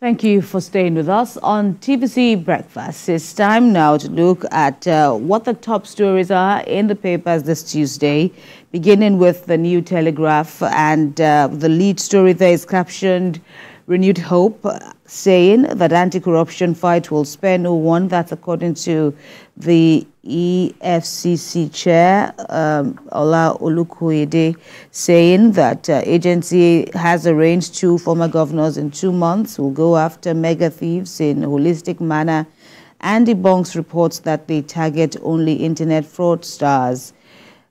Thank you for staying with us on TVC Breakfast. It's time now to look at what the top stories are in the papers this Tuesday, beginning with the New Telegraph, and the lead story there is captioned "Renewed Hope," saying that anti-corruption fight will spare no one. That's according to the EFCC chair, Ola Olukoyede, saying that agency has arranged 2 former governors in 2 months will go after mega thieves in a holistic manner and debunks reports that they target only internet fraudsters.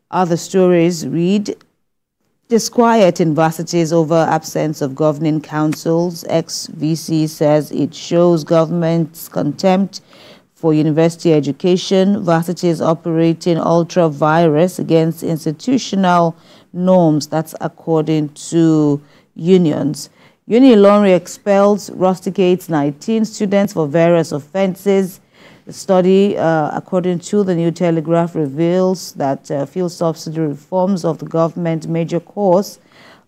Other stories read: disquiet in varsities over absence of governing councils. Ex-VC says it shows government's contempt for university education. Varsities operating ultra-virus against institutional norms. That's according to unions. Unilorry expels, rusticates 19 students for various offenses. The study, according to the New Telegraph, reveals that fuel subsidy reforms of the government major cause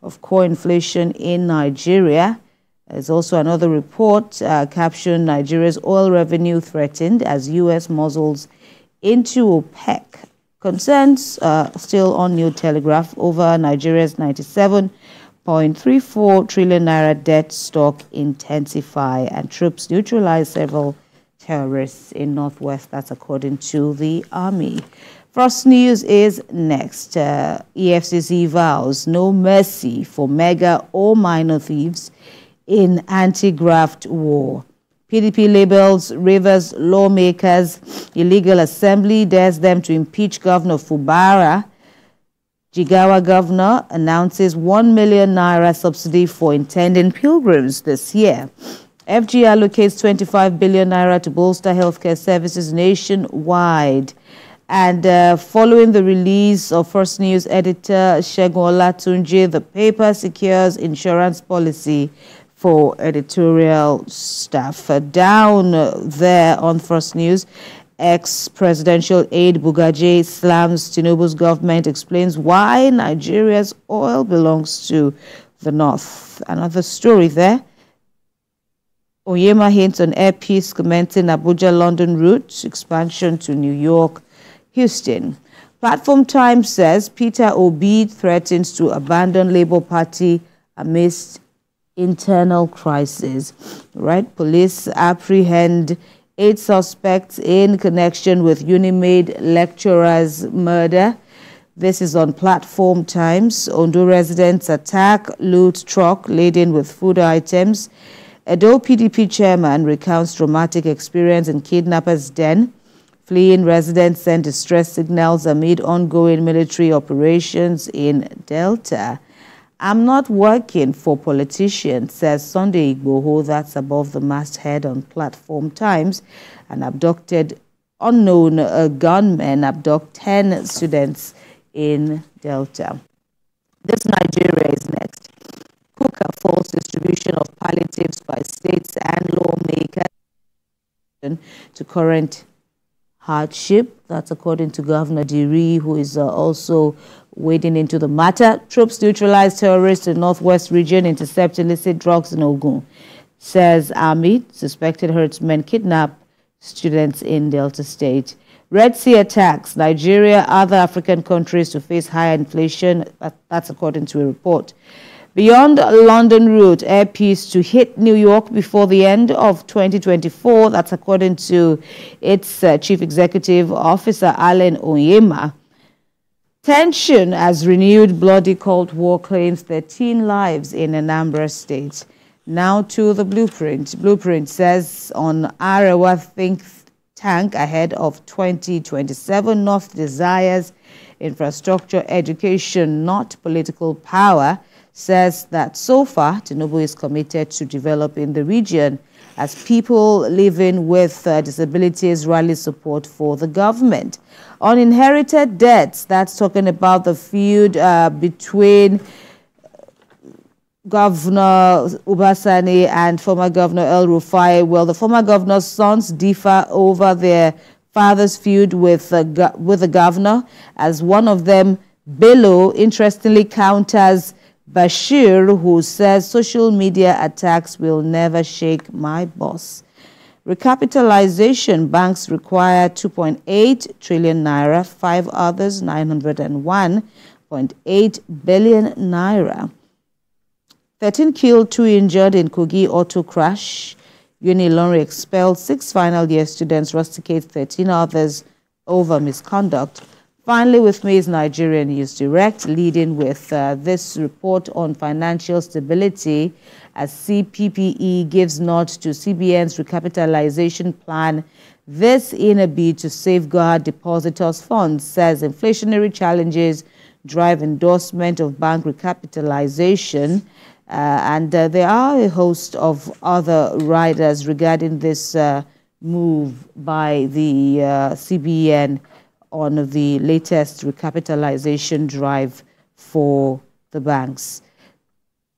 of core inflation in Nigeria. There's also another report captioned "Nigeria's oil revenue threatened as U.S. muzzles into OPEC." Concerns still on New Telegraph over Nigeria's 97.34 trillion naira debt stock intensify, and troops neutralize several terrorists in Northwest. That's according to the Army. First News is next. EFCC vows no mercy for mega or minor thieves in anti-graft war. PDP labels Rivers lawmakers illegal assembly, dares them to impeach Governor Fubara. Jigawa governor announces 1 million naira subsidy for intending pilgrims this year. FG allocates 25 billion naira to bolster healthcare services nationwide. And following the release of First News editor Segun Olatunji, the paper secures insurance policy for editorial staff. Down there on First News, ex-presidential aide Bugaje slams Tinubu's government, explains why Nigeria's oil belongs to the north. Another story there. Oyema hints on air peace commencing Abuja-London route, expansion to New York, Houston. Platform Times says Peter Obi threatens to abandon Labour Party amidst internal crisis. Right? Police apprehend 8 suspects in connection with Unimed lecturer's murder. This is on Platform Times. Ondo residents attack loot truck laden with food items. Edo PDP chairman recounts traumatic experience in kidnappers' den. Fleeing residents send distress signals amid ongoing military operations in Delta. I'm not working for politicians, says Sunday Igboho. That's above the masthead on Platform Times. An abducted unknown gunmen abduct 10 students in Delta. This Nigeria is next. Kuka false distribution of palliatives by states and lawmakers to current hardship. That's according to Governor Diri, who is also wading into the matter. Troops neutralize terrorists in Northwest region, intercept illicit drugs in Ogun, says Army. Suspected herdsmen kidnap students in Delta State. Red Sea attacks Nigeria, other African countries to face higher inflation. That's according to a report. Beyond London route, air peace to hit New York before the end of 2024. That's according to its Chief Executive Officer, Allen Oyema. Tension as renewed bloody Cold War claims 13 lives in Anambra State. Now to the blueprint. Blueprint says on Arewa think tank ahead of 2027, North desires infrastructure, education, not political power. Says that so far, Tinubu is committed to developing the region as people living with disabilities rally support for the government. On inherited debts, that's talking about the feud between Governor Ubasani and former Governor El Rufai. Well, the former governor's sons differ over their father's feud with the governor, as one of them, Bello, interestingly counters Bashir, who says social media attacks will never shake my boss. Recapitalization: banks require 2.8 trillion naira, 5 others 901.8 billion naira. 13 killed, 2 injured in Kogi auto crash. Unilorry expelled 6 final year students, rusticates 13 others over misconduct. Finally, with me is Nigerian News Direct, leading with this report on financial stability as CPPE gives nod to CBN's recapitalization plan. This in a bid to safeguard depositors' funds, says inflationary challenges drive endorsement of bank recapitalization. There are a host of other riders regarding this move by the CBN on the latest recapitalization drive for the banks.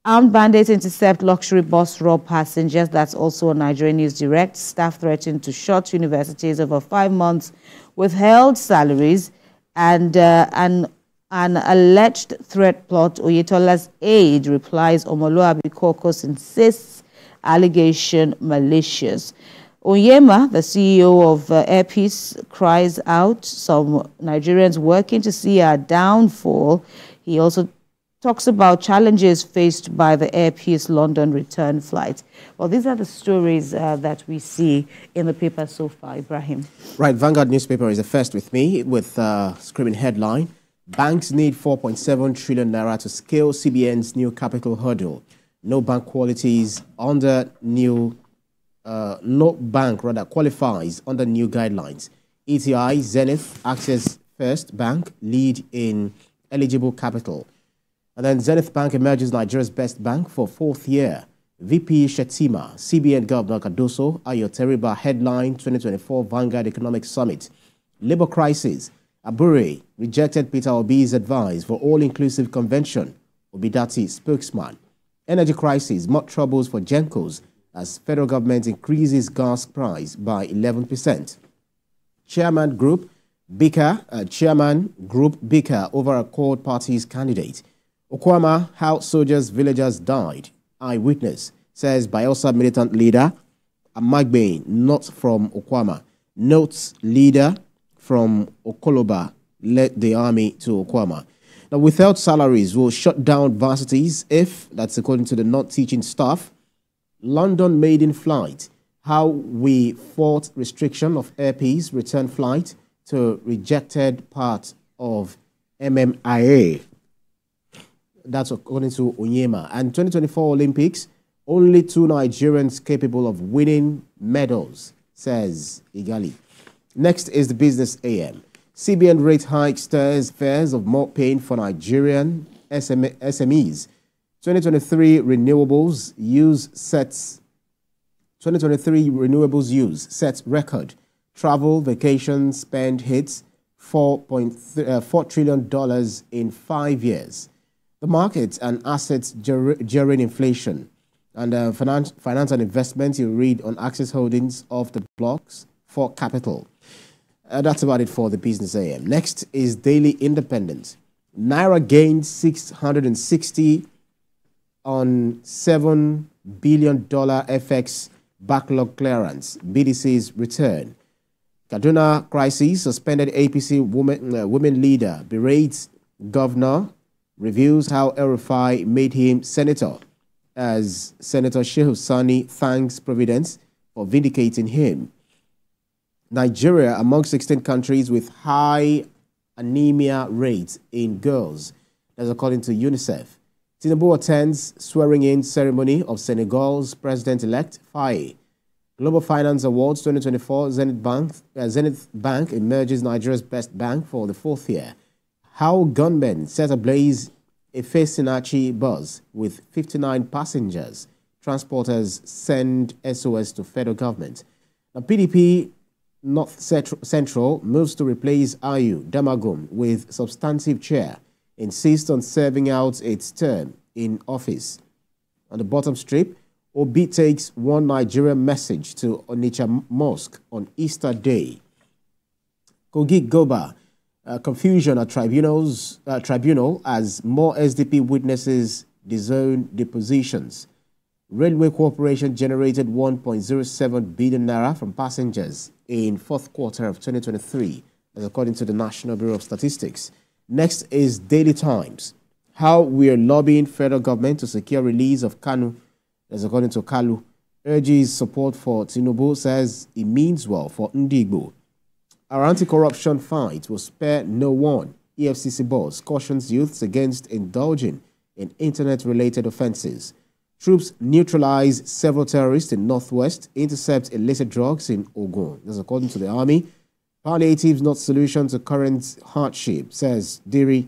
Armed bandits intercept luxury bus, rob passengers. That's also on Nigerian News Direct. Staff threatened to shut universities over 5 months, withheld salaries, and an alleged threat plot. Oyetola's aide replies Omoluabi caucus insists allegation malicious. Onyema, the CEO of Air Peace, cries out some Nigerians working to see our downfall. He also talks about challenges faced by the Air Peace London return flight. Well, these are the stories that we see in the paper so far, Ibraheem. Right, Vanguard newspaper is the first with me with screaming headline: banks need 4.7 trillion naira to scale CBN's new capital hurdle. No bank qualities under new no bank qualifies under new guidelines. ETI, Zenith, Access First Bank lead in eligible capital. And then Zenith Bank emerges Nigeria's best bank for 4th year. VP Shetima, CBN Governor Cardoso, Ayoteriba headline 2024 Vanguard Economic Summit. Labor crisis. Abure rejected Peter Obi's advice for all-inclusive convention. Obidati spokesman. Energy crisis. More troubles for Gencos as federal government increases gas price by 11%. Chairman Group Bicker over a Accord Party's candidate. Okwama, how soldiers, villagers died. Eyewitness, says Bayelsa militant leader Amagbe, not from Okwama. Notes leader from Okoloba led the army to Okwama. Now, without salaries will shut down varsities if, that's according to the non-teaching staff. London maiden flight, how we fought restriction of Air Peace return flight to rejected part of MMIA. That's according to Onyema. And 2024 Olympics, only 2 Nigerians capable of winning medals, says Igali. Next is the Business AM. CBN rate hike stirs fears of more pain for Nigerian SMEs. 2023 renewables use sets record. Travel, vacation spend hits $4 trillion in 5 years. The markets and assets during inflation. And finance and investment, you read on Access Holdings of the blocks for capital. That's about it for the Business AM. Next is Daily Independent. Naira gained 660 on $7 billion FX backlog clearance. BDC's return. Kaduna crisis, suspended APC women leader berates governor, reviews how El-Rufai made him senator, as Senator Shehu Sani thanks Providence for vindicating him. Nigeria among 16 countries with high anemia rates in girls, as according to UNICEF. Tinubu attends swearing-in ceremony of Senegal's president-elect Faye. Global Finance Awards 2024, Zenith Bank emerges Nigeria's best bank for the 4th year. How gunmen set ablaze a Fesinachi bus with 59 passengers. Transporters send SOS to federal government. Now, PDP North Central moves to replace Ayu Damagum with substantive chair. Insists on serving out its term in office. On the bottom strip, Obi takes one Nigerian message to Onitsha Mosque on Easter Day. Kogi Goba, confusion at tribunal as more SDP witnesses disowned depositions. Railway Corporation generated 1.07 billion naira from passengers in fourth quarter of 2023, as according to the National Bureau of Statistics. Next is Daily Times. How we are lobbying federal government to secure release of Kanu, as according to Kalu, urges support for Tinubu, says it means well for Ndigbo. Our anti-corruption fight will spare no one. EFCC boss cautions youths against indulging in internet-related offences. Troops neutralize several terrorists in Northwest, intercept illicit drugs in Ogun. That's according to the army. Palliatives not solution to current hardship, says Diri.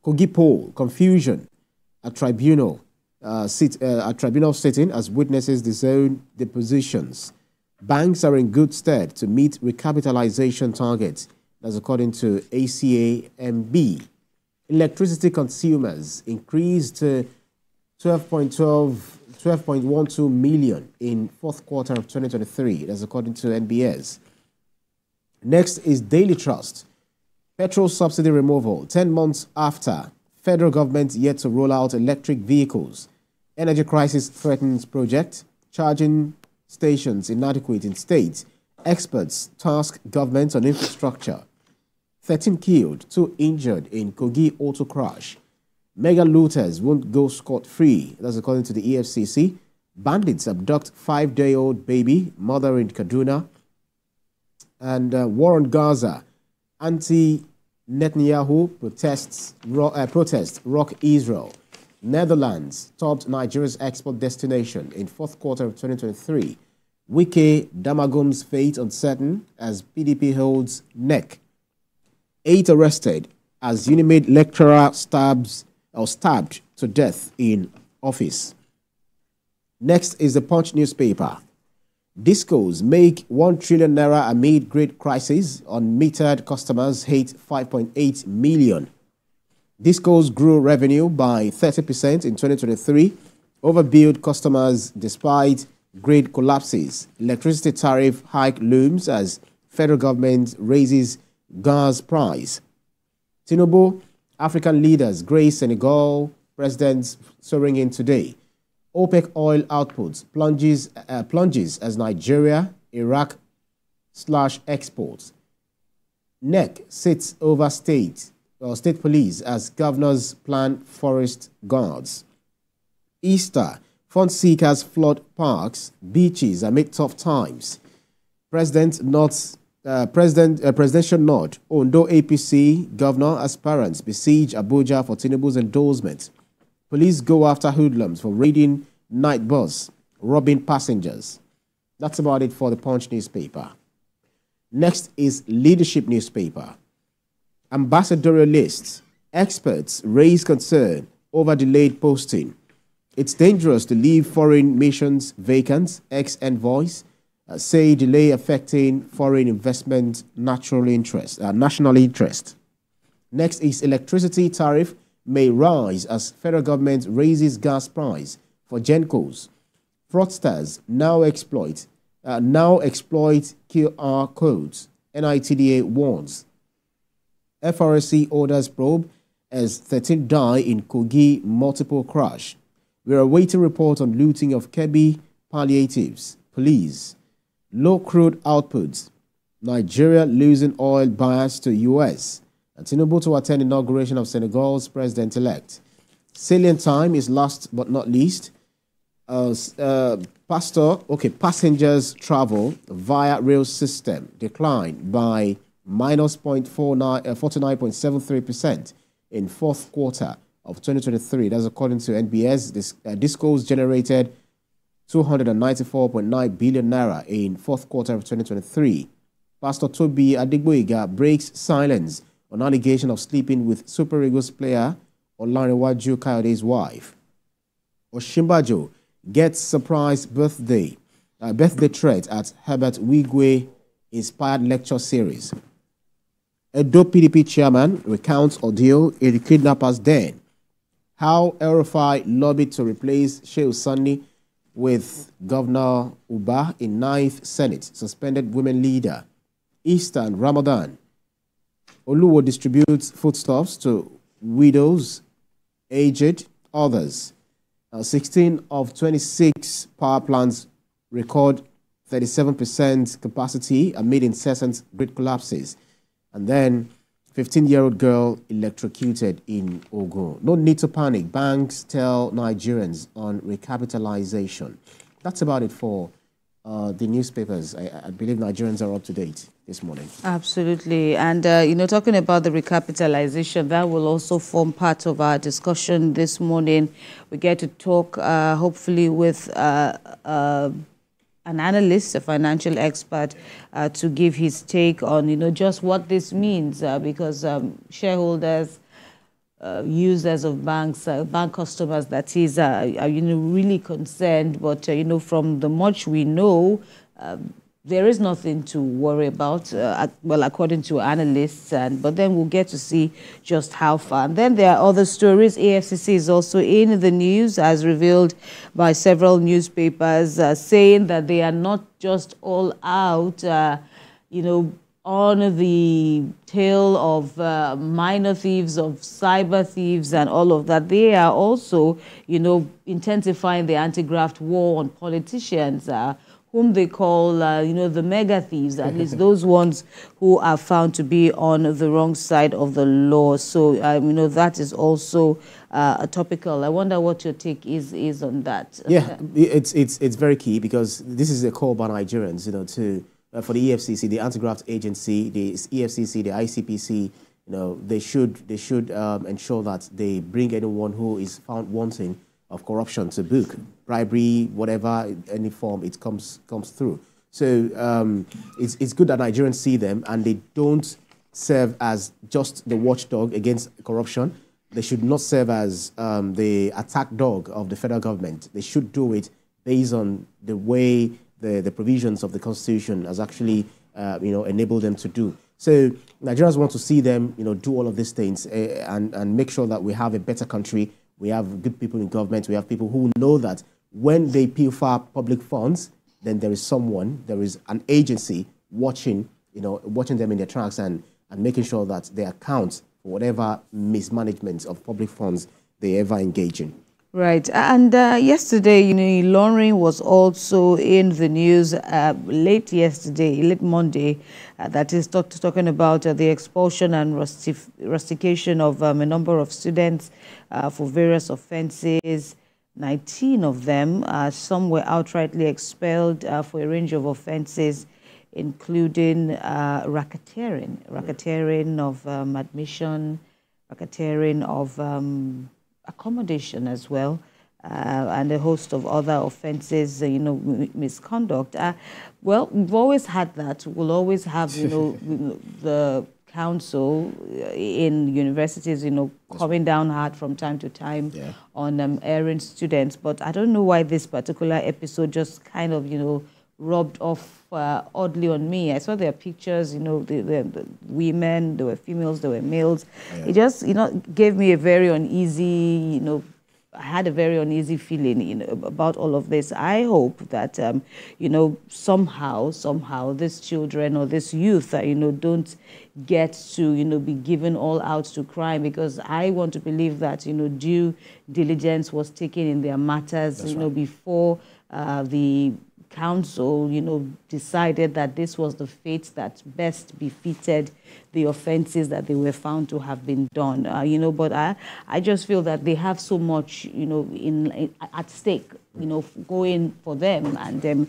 Kogi poll, confusion at tribunal sitting as witnesses disown depositions. Banks are in good stead to meet recapitalization targets. That's according to ACAMB. Electricity consumers increased to 12.12 million in fourth quarter of 2023. That's according to NBS. Next is Daily Trust. Petrol subsidy removal 10 months after. Federal government yet to roll out electric vehicles. Energy crisis threatens project. Charging stations inadequate in states. Experts task government on infrastructure. 13 killed, 2 injured in Kogi auto crash. Mega looters won't go scot-free. That's according to the EFCC. Bandits abduct 5-day-old baby, mother in Kaduna. And war on Gaza. Anti-Netanyahu protests rock Israel. Netherlands topped Nigeria's export destination in fourth quarter of 2023. Wike Damagum's fate uncertain as PDP holds neck. 8 arrested as Unimed lecturer stabbed to death in office. Next is the Punch newspaper. Discos make 1 trillion naira amid great crisis. Unmetered customers hate 5.8 million. Discos grew revenue by 30% in 2023. Overbilled customers despite grid collapses. Electricity tariff hike looms as federal government raises gas price. Tinubu, African leaders grace Senegal presidents soaring in today. OPEC oil output plunges as Nigeria, Iraq /exports. NEC sits over state police as governors plan forest guards. Easter, fund seekers flood parks, beaches amid tough times. Presidential nod. Ondo APC governor aspirants besiege Abuja for Tinubu's endorsement. Police go after hoodlums for raiding night bus, robbing passengers. That's about it for the Punch newspaper. Next is Leadership newspaper. Ambassadorial lists. Experts raise concern over delayed posting. It's dangerous to leave foreign missions vacant. Ex-envoys say delay affecting foreign investment national interest. Next is electricity tariff may rise as federal government raises gas price for Gencos. Fraudsters now exploit QR codes. NITDA warns. FRSC orders probe as 13 die in Kogi multiple crash. We are awaiting report on looting of Kemi palliatives. Police. Low crude outputs. Nigeria losing oil buyers to US. And Tinubu to attend inauguration of Senegal's president-elect. Salient time is last but not least. Passengers travel via rail system declined by minus 49.73% in fourth quarter of 2023. That's according to NBS. Discos generated 294.9 billion naira in fourth quarter of 2023. Pastor Toby Adegboyega breaks silence on allegation of sleeping with Super Eagles player Olanrewaju Kayode's wife. Oshimbajo gets surprise birthday threat at Herbert Wigwe inspired lecture series. Edo PDP chairman recounts ordeal in the kidnappers' den. How El-Rufai lobbied to replace Shehu Sani with Governor Uba in 9th Senate. Suspended women leader. Eastern Ramadan. Oluwo distributes foodstuffs to widows, aged, others. 16 of 26 power plants record 37% capacity amid incessant grid collapses. And then 15-year-old girl electrocuted in Ogun. No need to panic. Banks tell Nigerians on recapitalization. That's about it for the newspapers. I believe Nigerians are up to date this morning. Absolutely. And, talking about the recapitalization, that will also form part of our discussion this morning. We get to talk, hopefully, with an analyst, a financial expert, to give his take on, just what this means, because shareholders, users of banks, bank customers, that is, are really concerned. But, from the much we know, there is nothing to worry about, well, according to analysts, but then we'll get to see just how far. And then there are other stories. AFCC is also in the news, as revealed by several newspapers, saying that they are not just all out, on the tail of minor thieves, of cyber thieves and all of that. They are also, intensifying the anti-graft war on politicians, whom they call, the mega thieves, at least those ones who are found to be on the wrong side of the law. So, that is also a topical. I wonder what your take is on that. Yeah, it's very key, because this is a call by Nigerians, to for the EFCC, the anti-graft agency, the EFCC, the ICPC. They should ensure that they bring anyone who is found wanting of corruption to book, bribery, whatever, any form it comes through. So it's good that Nigerians see them, and they don't serve as just the watchdog against corruption. They should not serve as the attack dog of the federal government. They should do it based on the way the provisions of the Constitution has actually enabled them to do. So Nigerians want to see them do all of these things and make sure that we have a better country. We have good people in government. We have people who know that when they pilfer public funds, then there is an agency watching them in their tracks and making sure that they account for whatever mismanagement of public funds they ever engage in. Right. And yesterday, Ilorin was also in the news late Monday, that is talking about the expulsion and rustication of a number of students for various offenses. 19 of them, some were outrightly expelled for a range of offenses, including racketeering of admission, racketeering of accommodation as well, and a host of other offenses, misconduct. Well, we've always had that. We'll always have, the council in universities, coming down hard from time to time on erring students. But I don't know why this particular episode just kind of, rubbed off oddly on me. I saw their pictures, the women, there were females, there were males. Yeah. It just, gave me a very uneasy, I had a very uneasy feeling, about all of this. I hope that, somehow these children or this youth, don't get to, be given all out to crime, because I want to believe that, due diligence was taken in their matters, before the council, decided that this was the fate that best befitted the offenses that they were found to have been done. But I just feel that they have so much, at stake, going for them, and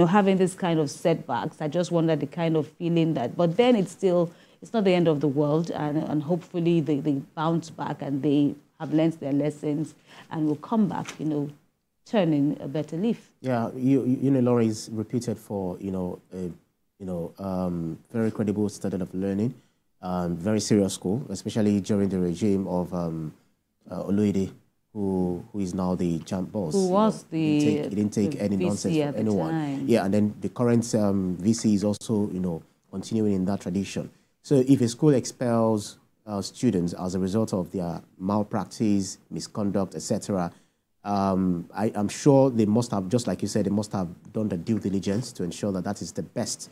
having this kind of setbacks. I just wonder the kind of feeling that, but then it's not the end of the world, and hopefully they bounce back and they have learned their lessons and will come back, turning a better leaf. Yeah, Laura is reputed for very credible standard of learning, very serious school, especially during the regime of Oloide, who is now the champ boss. Who was he didn't take any nonsense from anyone. Yeah, and then the current VC is also continuing in that tradition. So if a school expels students as a result of their malpractice, misconduct, etc., I'm sure they must have, just like you said, they must have done the due diligence to ensure that that is the best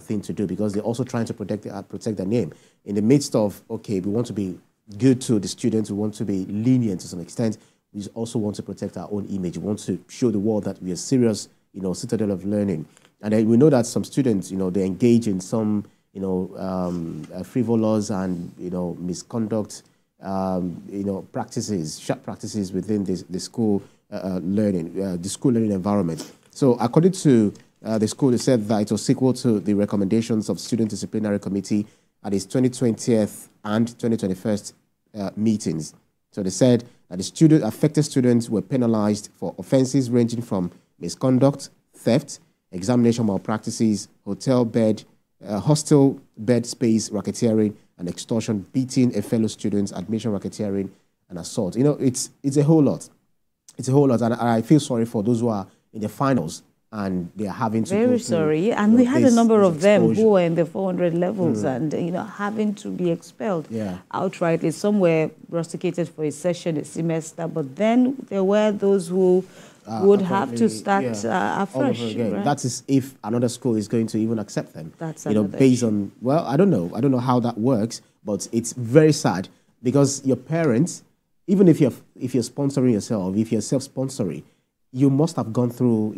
thing to do, because they're also trying to protect their name. In the midst of, okay, we want to be good to the students, we want to be lenient to some extent, we also want to protect our own image. We want to show the world that we are serious, citadel of learning. And then we know that some students, they engage in some, frivolous and, misconduct, practices, sharp practices within the school the school learning environment. So according to the school, it said that it was equal to the recommendations of Student Disciplinary Committee at its 2020th and 2021st meetings. So they said that the affected students were penalized for offenses ranging from misconduct, theft, examination malpractices, hostel bed space racketeering, and extortion, beating a fellow student, admission racketeering, and assault. It's a whole lot. It's a whole lot, and I feel sorry for those who are in the finals and they are having to very sorry. And we had a number of them who were in the 400 levels and having to be expelled outrightly. Some were rusticated for a session, a semester, but then there were those who would have to start afresh. Right? That is if another school is going to even accept them. That's based on, well, I don't know how that works, but it's very sad because your parents, even if you're sponsoring yourself, if you're self-sponsoring, you must have gone through,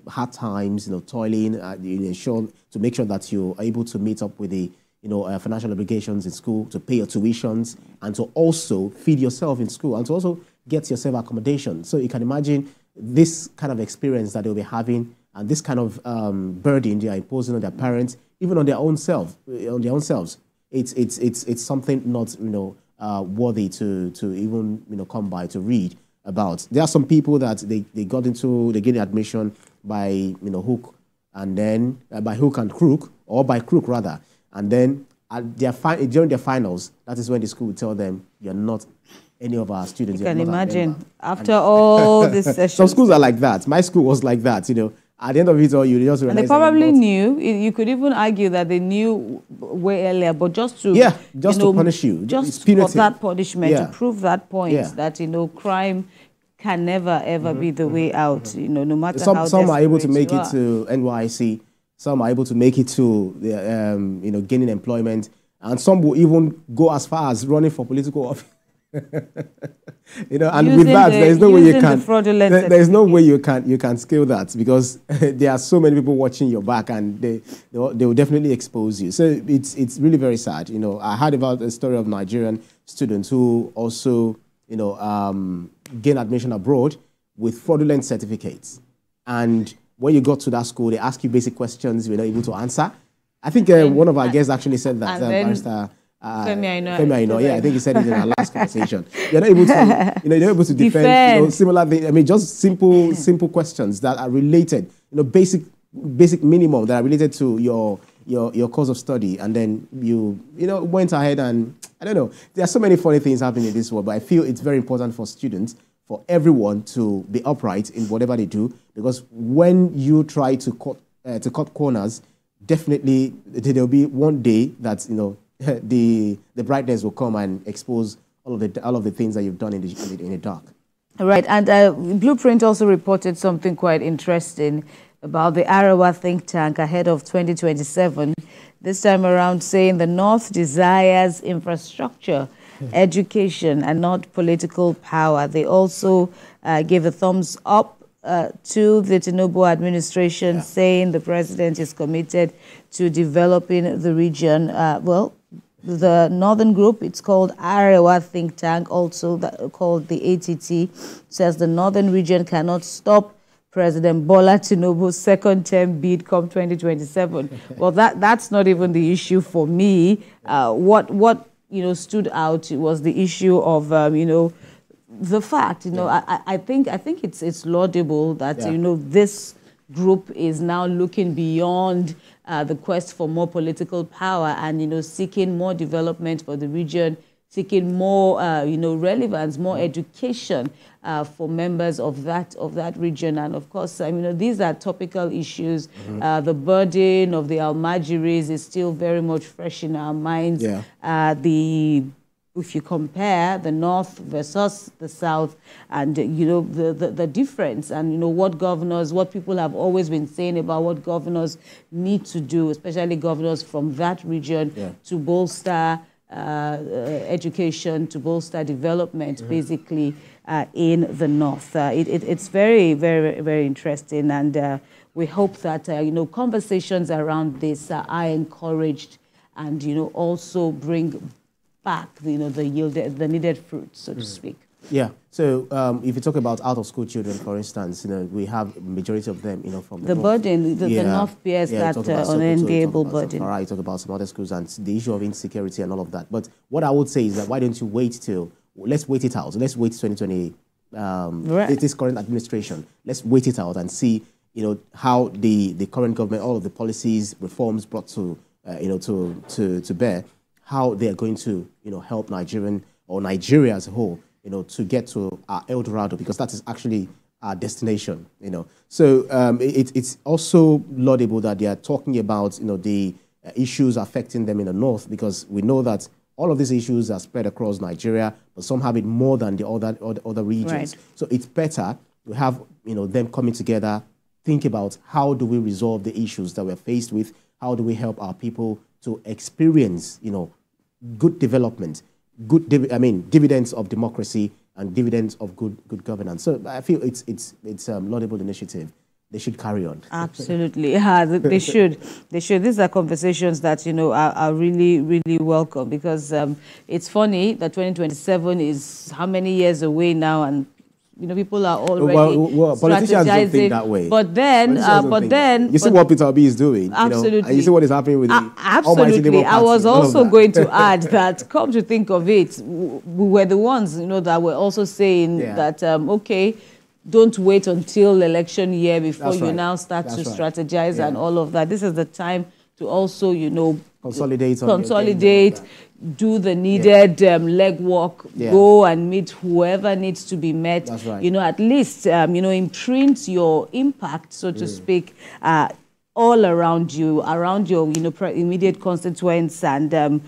hard times, toiling, to make sure that you're able to meet up with the, financial obligations in school, to pay your tuitions, and to also feed yourself in school, and to also get yourself accommodation. So you can imagine this kind of experience that they'll be having, and this kind of burden they are imposing on their parents, even on their own selves. It's something not, worthy to even, come by to read about. There are some people that they get admission by hook and then by hook and crook, or by crook rather, and then during their finals, that is when the school will tell them you're not any of our students. You can imagine after all this sessions. Some schools are like that. My school was like that. At the end of it all, you just realize. And they probably knew. You could even argue that they knew way earlier, but just to to punish you, just for that punishment, to prove that point that crime can never ever be the way out. No matter how some are able to make it to NYC, some are able to make it to the gaining employment, and some will even go as far as running for political office. And with that, there is no way you can. There is no way you can scale that, because there are so many people watching your back, and they will definitely expose you. So it's really very sad. I heard about a story of Nigerian students who also gain admission abroad with fraudulent certificates, and when you got to that school, they ask you basic questions you're not able to answer. I think one of our guests actually said that, Barrister Kemi, I think he said it in our last conversation. You're not able to, you're not able to defend, similar things. I mean, just simple questions that are related, basic minimum that are related to your course of study, and then you went ahead and I don't know. There are so many funny things happening in this world, but I feel it's very important for students, for everyone to be upright in whatever they do, because when you try to cut corners, definitely there will be one day that the brightness will come and expose all of the things that you've done in the dark. Right, and Blueprint also reported something quite interesting about the Arewa think tank ahead of 2027. This time around, saying the North desires infrastructure, education, and not political power. They also gave a thumbs up to the Tinubu administration, saying the president is committed to developing the region. The Northern Group, it's called Arewa Think Tank, also called the ATT, says the Northern region cannot stop President Bola Tinubu's second term bid come 2027. Well, that's not even the issue for me. What stood out was the issue of the fact I think it's laudable that this group is now looking beyond the quest for more political power and seeking more development for the region, seeking more relevance, more education for members of that region. And of course, these are topical issues. The burden of the Almajiris is still very much fresh in our minds. If you compare the North versus the South, and the difference, and what people have always been saying about what governors need to do, especially governors from that region, to bolster education, to bolster development, basically. in the north. It's very, very, very interesting, and we hope that conversations around this are encouraged, and also bring back the needed fruit, so to speak. Yeah. So if you talk about out-of-school children, for instance, we have a majority of them, from the north. Burden, the north bears that unenviable burden. All right, talk about some other schools and the issue of insecurity and all of that. But what I would say is that why don't you wait let's wait it out. Let's wait 2020. This current administration. Let's wait it out and see, how the current government, all of the policies, reforms brought to bear, how they are going to, help Nigeria as a whole, to get to our El Dorado, because that is actually our destination, So it's also laudable that they are talking about, the issues affecting them in the north, because we know that all of these issues are spread across Nigeria, but some have it more than the other regions. Right. So it's better to have, them coming together, think about how do we resolve the issues that we're faced with, how do we help our people to experience, good development, dividends of democracy and dividends of good governance. So I feel it's a laudable initiative. They should carry on. Absolutely. They should. They should. These are conversations that, are really, really welcome, because it's funny that 2027 is how many years away now, and people are already politicians don't think that way. But then, you see what Peter Obi is doing. Absolutely. And you see what is happening with the absolutely. I was also going to add that, come to think of it, we were the ones, that were also saying that, okay, don't wait until election year before you now start to strategize and all of that. This is the time to also, consolidate, do the needed legwork, go and meet whoever needs to be met. That's right. At least, imprint your impact, so to speak, all around you, around your, immediate constituents, and,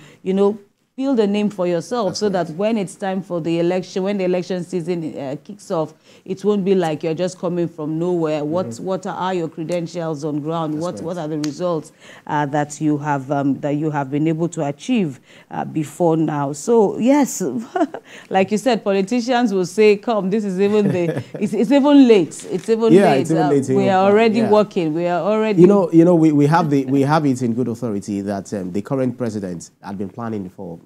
build a name for yourself. That's that when it's time for the election, when the election season kicks off, it won't be like you're just coming from nowhere. What are your credentials on ground? What are the results that you have been able to achieve before now? So yes, like you said, politicians will say, "Come, this is even it's even late. It's even late. It's even late. We are already working. We are already." We have it in good authority that the current president had been planning for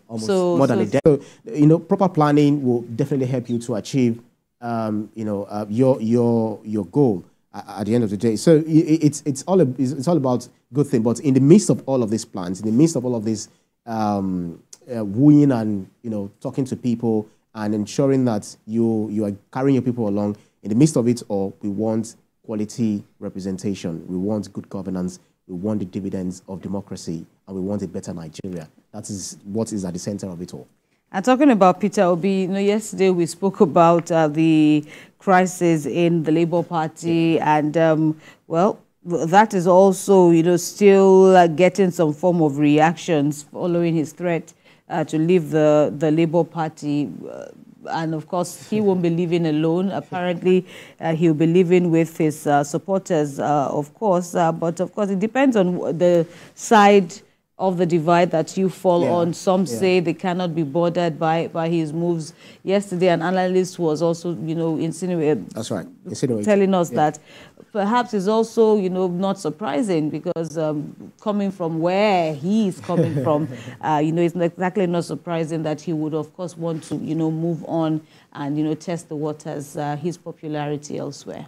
almost more than a decade. So, proper planning will definitely help you to achieve your goal at the end of the day. So it's all about good thing. But in the midst of all of these plans, in the midst of all of this wooing and talking to people and ensuring that you are carrying your people along, in the midst of it all, we want quality representation. We want good governance. We want the dividends of democracy, and we want a better Nigeria. That is what is at the center of it all. And talking about Peter Obi, yesterday we spoke about the crisis in the Labour Party, and that is also, still getting some form of reactions following his threat to leave the Labour Party. And of course, he won't be living alone. Apparently, he'll be living with his supporters, of course. But of course, it depends on the side of the divide that you fall on. Some say they cannot be bothered by his moves. Yesterday, an analyst was also, insinuating. That's right. Telling us that perhaps it's also, not surprising, because coming from where he is coming from, it's exactly not surprising that he would, of course, want to, move on and, test the waters, his popularity elsewhere.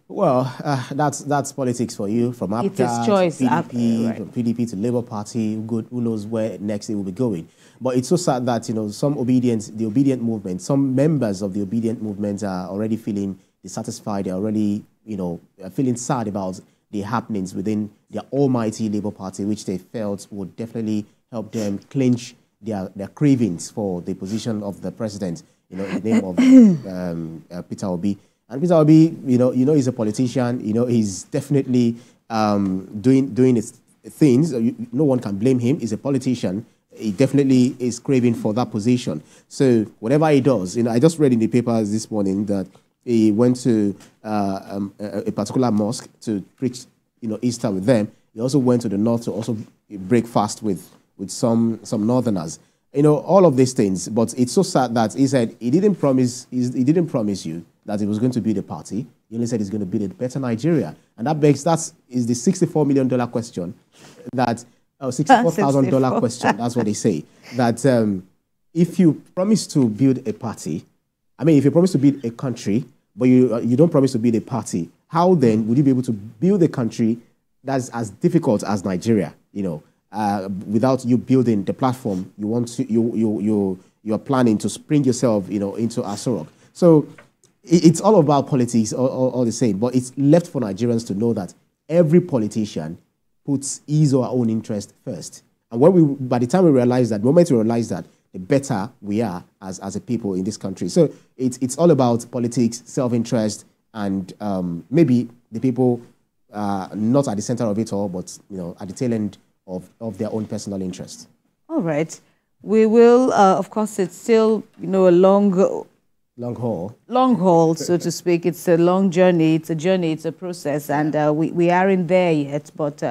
Well, that's politics for you, from APGA to PDP, from PDP to Labour Party. Who knows where next it will be going? But it's so sad that the obedient movement, some members of the obedient movement are already feeling dissatisfied. They're already feeling sad about the happenings within their almighty Labour Party, which they felt would definitely help them clinch their cravings for the position of the president. In the name of Peter Obi. And Peter Obi, he's a politician. He's definitely doing his things. No one can blame him. He's a politician. He definitely is craving for that position. So whatever he does, I just read in the papers this morning that he went to a particular mosque to preach, Easter with them. He also went to the north to also break fast with some northerners. you know, all of these things. But it's so sad that he said he didn't promise you that he was going to build a party. He only said he's going to build a better Nigeria. And that is the $64 million question that, $64,000 question, that's what they say. That if you promise to build a party, I mean, if you promise to build a country, but you don't promise to build a party, how then would you be able to build a country that's as difficult as Nigeria, you know, without you building the platform you want to, you're planning to spring yourself, you know, into Aso Rock. So it's all about politics, all the same, but it's left for Nigerians to know that every politician puts his or her own interest first. And by the time we realize that, the moment we realize that, the better we are as a people in this country. So it's all about politics, self-interest, and maybe the people not at the center of it all, but you know, at the tail end of their own personal interest. All right. We will, of course, it's still, you know, a long haul, so to speak. It's a long journey. It's a journey. It's a process, and we aren't there yet. But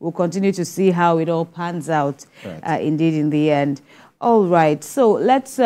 we'll continue to see how it all pans out. Indeed, in the end. All right. So let's.